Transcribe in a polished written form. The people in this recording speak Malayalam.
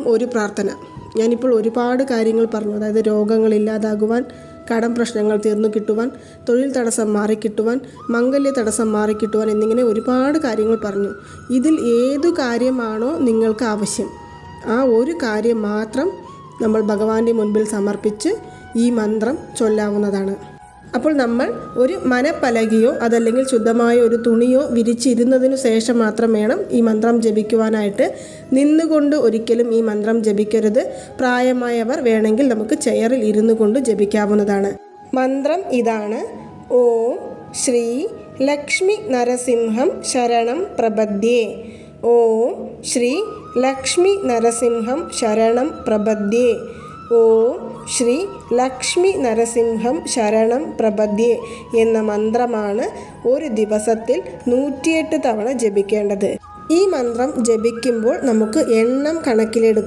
വീണ്ടും ഒരു പ്രാർത്ഥന. ഞാനിപ്പോൾ ഒരുപാട് കാര്യങ്ങൾ പറഞ്ഞു. അതായത് രോഗങ്ങളില്ലാതാകുവാൻ, കടം പ്രശ്നങ്ങൾ തീർന്നു കിട്ടുവാൻ, തൊഴിൽ തടസ്സം മാറിക്കിട്ടുവാൻ, മംഗല്യ തടസ്സം മാറിക്കിട്ടുവാൻ എന്നിങ്ങനെ ഒരുപാട് കാര്യങ്ങൾ പറഞ്ഞു. ഇതിൽ ഏതു കാര്യമാണോ നിങ്ങൾക്ക് ആവശ്യം, ആ ഒരു കാര്യം മാത്രം നമ്മൾ ഭഗവാന്റെ മുൻപിൽ സമർപ്പിച്ച് ഈ മന്ത്രം ചൊല്ലാവുന്നതാണ്. അപ്പോൾ നമ്മൾ ഒരു മനപ്പലകയോ അതല്ലെങ്കിൽ ശുദ്ധമായ ഒരു തുണിയോ വിരിച്ചിരുന്നതിനു ശേഷം മാത്രം വേണം ഈ മന്ത്രം ജപിക്കുവാനായിട്ട്. നിന്നുകൊണ്ട് ഒരിക്കലും ഈ മന്ത്രം ജപിക്കരുത്. പ്രായമായവർ വേണമെങ്കിൽ നമുക്ക് ചെയറിൽ ഇരുന്നു കൊണ്ട് ജപിക്കാവുന്നതാണ്. മന്ത്രം ഇതാണ്: ഓം ശ്രീ ലക്ഷ്മി നരസിംഹം ശരണം പ്രപദ്യേ. ഓം ശ്രീ ലക്ഷ്മി നരസിംഹം ശരണം പ്രപദ്യേ. ഓം ശ്രീ ലക്ഷ്മി നരസിംഹം ശരണം പ്രപദ്യേ എന്ന മന്ത്രമാണ് ഒരു ദിവസത്തിൽ 108 തവണ ജപിക്കേണ്ടത്. ഈ മന്ത്രം ജപിക്കുമ്പോൾ നമുക്ക് എണ്ണം കണക്കിലെടുക്കും.